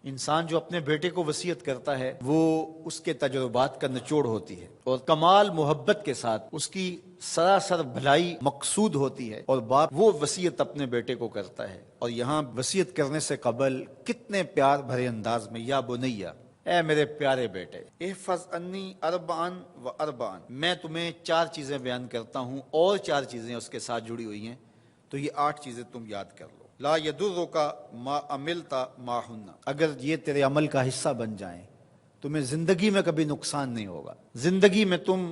انسان جو اپنے بیٹے کو وصیت کرتا ہے وہ اس کے تجربات کا نچوڑ ہوتی ہے، اور کمال محبت کے ساتھ اس کی سراسر بھلائی مقصود ہوتی ہے، اور باپ وہ وصیت اپنے بیٹے کو کرتا ہے۔ اور یہاں وصیت کرنے سے قبل کتنے پیار بھرے انداز میں، یا بنیا، اے میرے پیارے بیٹے، احفظ انی اربعن و اربعن، میں تمہیں 4 چیزیں بیان کرتا ہوں اور 4 چیزیں اس کے ساتھ جڑی ہوئی ہیں، تو یہ 8 چیزیں تم یاد کر لو۔ لا یضرک ما عملت معہن، اگر یہ تیرے عمل کا حصہ بن جائیں تمہیں زندگی میں کبھی نقصان نہیں ہوگا، زندگی میں تم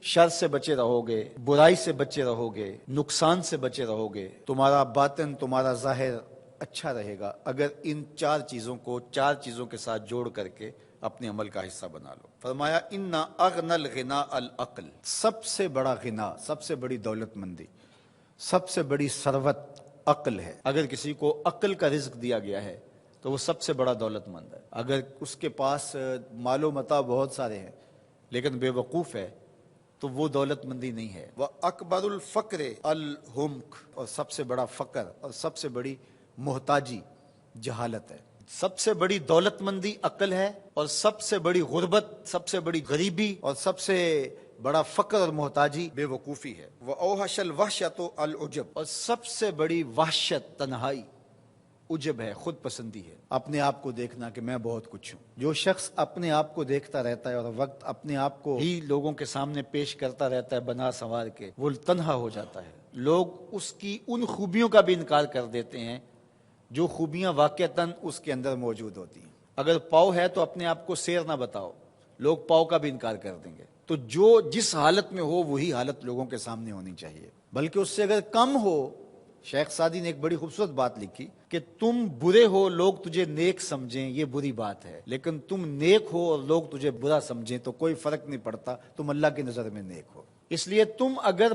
شر سے بچے رہو گے، برائی سے بچے رہو گے، نقصان سے بچے رہو گے، تمہارا باطن تمہارا ظاہر اچھا رہے گا اگر ان 4 چیزوں کو 4 چیزوں کے ساتھ جوڑ کر کے اپنے عمل کا حصہ بنا لو۔ فرمایا ان اغنى الغنى العقل، سب سے بڑا غنا، سب سے بڑی دولت مندی، سب سے بڑی ثروت عقل ہے۔ اگر کسی کو عقل کا رزق دیا گیا ہے تو وہ سب سے بڑا دولت مند ہے۔ اگر اس کے پاس مال و متاع بہت سارے ہیں لیکن بے وقوف ہے تو وہ دولت مندی نہیں ہے۔ وَأَكْبَرُ الْفَقْرِ الْحُمْقُ، اور سب سے بڑا فقر اور سب سے بڑی محتاجی جہالت ہے۔ سب سے بڑی دولت مندی عقل ہے، اور سب سے بڑی غربت، سب سے بڑی غریبی اور سب سے بڑا فقر اور محتاجی بے وقوفی ہے۔ وَأَوْحَشَ الْوَحْشَةُ الْعُجْبُ، اور سب سے بڑی وحشت تنہائی عجب ہے، خود پسندی ہے، اپنے آپ کو دیکھنا کہ میں بہت کچھ ہوں۔ جو شخص اپنے آپ کو دیکھتا رہتا ہے اور وقت اپنے آپ کو ہی لوگوں کے سامنے پیش کرتا رہتا ہے بنا سنوار کے، وہ تنہا ہو جاتا ہے۔ لوگ اس کی ان خوبیوں کا بھی انکار کر دیتے ہیں جو خوبیاں واقعتاً اس کے اندر موجود ہوتی ہیں۔ اگر پاؤ ہے تو اپنے آپ کو سیر نہ بتاؤ، لوگ پاؤ کا بھی انکار کر دیں گے۔ تو جو جس حالت میں ہو وہی حالت لوگوں کے سامنے ہونی چاہیے، بلکہ اس سے اگر کم ہو۔ شیخ سعدی نے ایک بڑی خوبصورت بات لکھی کہ تم برے ہو لوگ تجھے نیک سمجھیں یہ بری بات ہے، لیکن تم نیک ہو اور لوگ تجھے برا سمجھیں تو کوئی فرق نہیں پڑتا، تم اللہ کی نظر میں نیک ہو۔ اس لیے تم اگر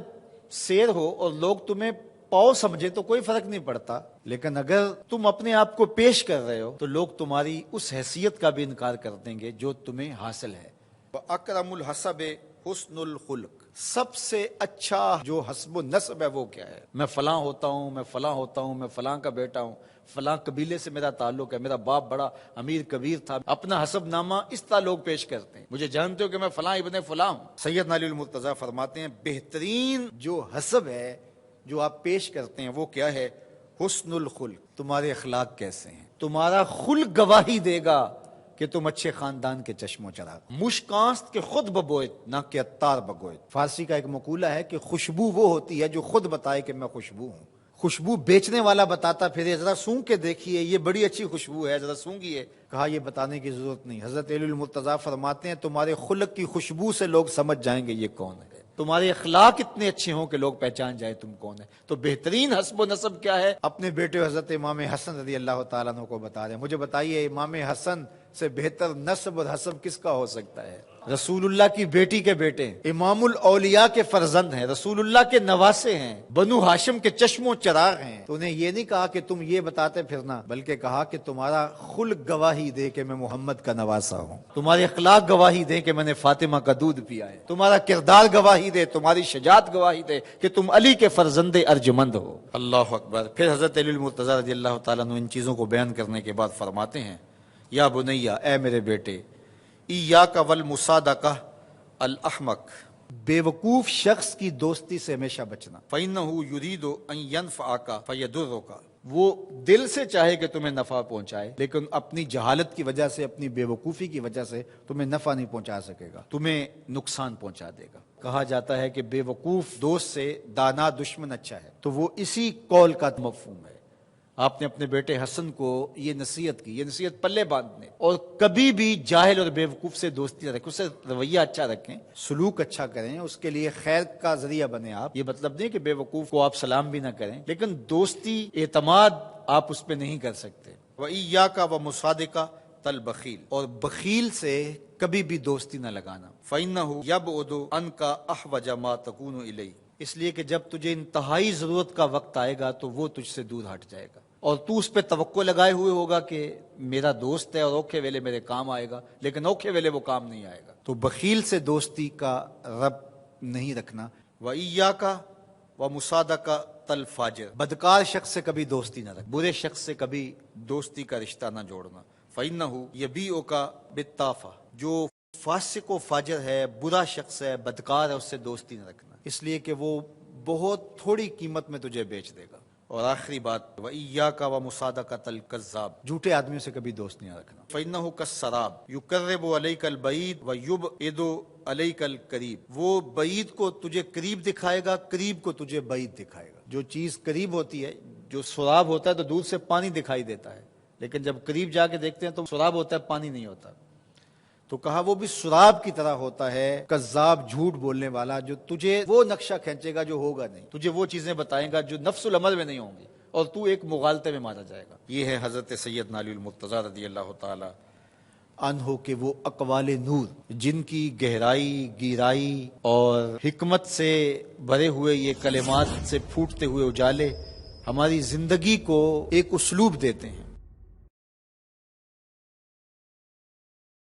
سیر ہو اور لوگ تمہیں پاؤ سمجھے تو کوئی فرق نہیں پڑتا، لیکن اگر تم اپنے آپ کو پیش کر رہے ہو تو لوگ تمہاری اس حیثیت کا بھی انکار کر دیں گے جو تمہیں حاصل ہے۔ وَأَكْرَمُ الْحَسَبِ حُسْنُ الْخُلُقِ، سب سے اچھا جو حسب و نسب ہے وہ کیا ہے؟ میں فلاں ہوتا ہوں، میں فلاں ہوتا ہوں، میں فلاں کا بیٹا ہوں، فلاں قبیلے سے میرا تعلق ہے، میرا باپ بڑا امیر کبیر تھا، اپنا حسب نامہ اس طرح لوگ پیش کرتے ہیں، مجھے جانتے ہو کہ میں فلاں ابن فلاں ہوں۔ سیدنا علی المرتضیٰ فرماتے ہیں بہترین جو حسب ہے جو آپ پیش کرتے ہیں وہ کیا ہے؟ حسن الخلق، تمہارے اخلاق کیسے ہیں، تمہارا خلق گواہی دے گا کہ تم اچھے خاندان کے چشم و چراغ۔ مشکانست کے خود ببوئت نہ کہ عطار بگوئت۔ فارسی کا ایک مقولہ ہے کہ خوشبو وہ ہوتی ہے جو خود بتائے کہ میں خوشبو ہوں۔ خوشبو بیچنے والا بتاتا پھر ذرا سونگ کے دیکھیے یہ بڑی اچھی خوشبو ہے، ذرا سونگیے، کہا یہ بتانے کی ضرورت نہیں۔ حضرت علی المرتضیٰ فرماتے ہیں تمہارے خلق کی خوشبو سے لوگ سمجھ جائیں گے یہ کون ہے، تمہارے اخلاق اتنے اچھے ہوں کہ لوگ پہچان جائیں تم کون ہے۔ تو بہترین حسب و نسب کیا ہے؟ اپنے بیٹے حضرت امام حسن رضی اللہ تعالیٰ عنہ کو بتا رہے ہیں، مجھے بتائیے امام حسن سے بہتر نسب اور حسب کس کا ہو سکتا ہے؟ رسول اللہ کی بیٹی کے بیٹے، امام الاولیاء کے فرزند ہیں، رسول اللہ کے نواسے ہیں، بنو ہاشم کے چشم و چراغ ہیں۔ تو انہیں یہ نہیں کہا کہ تم یہ بتاتے پھرنا، بلکہ کہا کہ تمہارا خلق گواہی دے کہ میں محمد کا نواسا ہوں، تمہارے اخلاق گواہی دے کہ میں نے فاطمہ کا دودھ پیا ہے، تمہارا کردار گواہی دے، تمہاری شجاعت گواہی دے کہ تم علی کے فرزند ارجمند ہو۔ اللہ اکبر۔ پھر حضرت علی المرتضیٰ رضی اللہ تعالیٰ عنہ ان چیزوں کو بیان کرنے کے بعد فرماتے ہیں یا بنیا، اے میرے بیٹے، ایاک والمصادقہ الاحمق، بے وقوف شخص کی دوستی سے ہمیشہ بچنا۔ فإنہ یرید ان ینفعک فیضرک، وہ دل سے چاہے کہ تمہیں نفع پہنچائے لیکن اپنی جہالت کی وجہ سے، اپنی بے وقوفی کی وجہ سے تمہیں نفع نہیں پہنچا سکے گا، تمہیں نقصان پہنچا دے گا۔ کہا جاتا ہے کہ بے وقوف دوست سے دانا دشمن اچھا ہے، تو وہ اسی قول کا مفہوم ہے۔ آپ نے اپنے بیٹے حسن کو یہ نصیحت کی، یہ نصیحت پلے باندھنے، اور کبھی بھی جاہل اور بے وقوف سے دوستی نہ رکھیں، اس سے رویہ اچھا رکھیں، سلوک اچھا کریں، اس کے لیے خیر کا ذریعہ بنیں۔ آپ یہ مطلب نہیں کہ بے وقوف کو آپ سلام بھی نہ کریں، لیکن دوستی اعتماد آپ اس پہ نہیں کر سکتے۔ وَإِيَّاكَ وَمُصَادِقَةَ الْبَخِيلِ، اور بخیل سے کبھی بھی دوستی نہ لگانا۔ فَإِنَّهُ يَبْعُدُ عَنْكَ أَحْوَجَ مَا تَكُونُ إِلَيْهِ، اس لیے کہ جب تجھے انتہائی ضرورت کا وقت آئے گا تو وہ تجھ سے دور ہٹ جائے گا، اور تو اس پہ توقع لگائے ہوئے ہوگا کہ میرا دوست ہے اور اوکھے ویلے میرے کام آئے گا، لیکن اوکھے ویلے وہ کام نہیں آئے گا۔ تو بخیل سے دوستی کا رب نہیں رکھنا۔ وَإِيَّاكَ وَمُصَادَقَةَ الْفَاجِرِ، بدکار شخص سے کبھی دوستی نہ رکھ، برے شخص سے کبھی دوستی کا رشتہ نہ جوڑنا۔ فَإِنَّهُ يَبِيعُكَ بِالطَّافَةِ، جو فاسق و فاجر ہے، برا شخص ہے، بدکار ہے، اس سے دوستی نہ رکھنا، اس لیے کہ وہ بہت تھوڑی قیمت میں تجھے بیچ دے گا۔ اور آخری بات، وَإِيَّاكَ وَمُصَادَقَةَ الْكَذَّابِ، جھوٹے آدمیوں سے کبھی دوست نہیں رکھنا۔ فَإِنَّهُ كَالسَّرَابِ يُقَرِّبُ عَلَيْكَ الْبَعِيدَ وَيُبْعِدُ عَلَيْكَ الْقَرِيبَ، وہ بعید کو تجھے قریب دکھائے گا، قریب کو تجھے بعید دکھائے گا۔ جو چیز قریب ہوتی ہے، جو سراب ہوتا ہے تو دور سے پانی دکھائی دیتا ہے، لیکن جب قریب جا کے دیکھتے ہیں تو سراب ہوتا ہے، پانی نہیں ہوتا۔ تو کہا وہ بھی سراب کی طرح ہوتا ہے، کذاب، جھوٹ بولنے والا، جو تجھے وہ نقشہ کھینچے گا جو ہوگا نہیں، تجھے وہ چیزیں بتائے گا جو نفس العمل میں نہیں ہوں گی، اور تو ایک مغالطے میں مارا جائے گا۔ یہ ہے حضرت سیدنا علی المرتضیٰ رضی اللہ تعالی عنہ کے وہ اقوال نور، جن کی گہرائی، گیرائی اور حکمت سے بھرے ہوئے یہ کلمات سے پھوٹتے ہوئے اجالے ہماری زندگی کو ایک اسلوب دیتے ہیں۔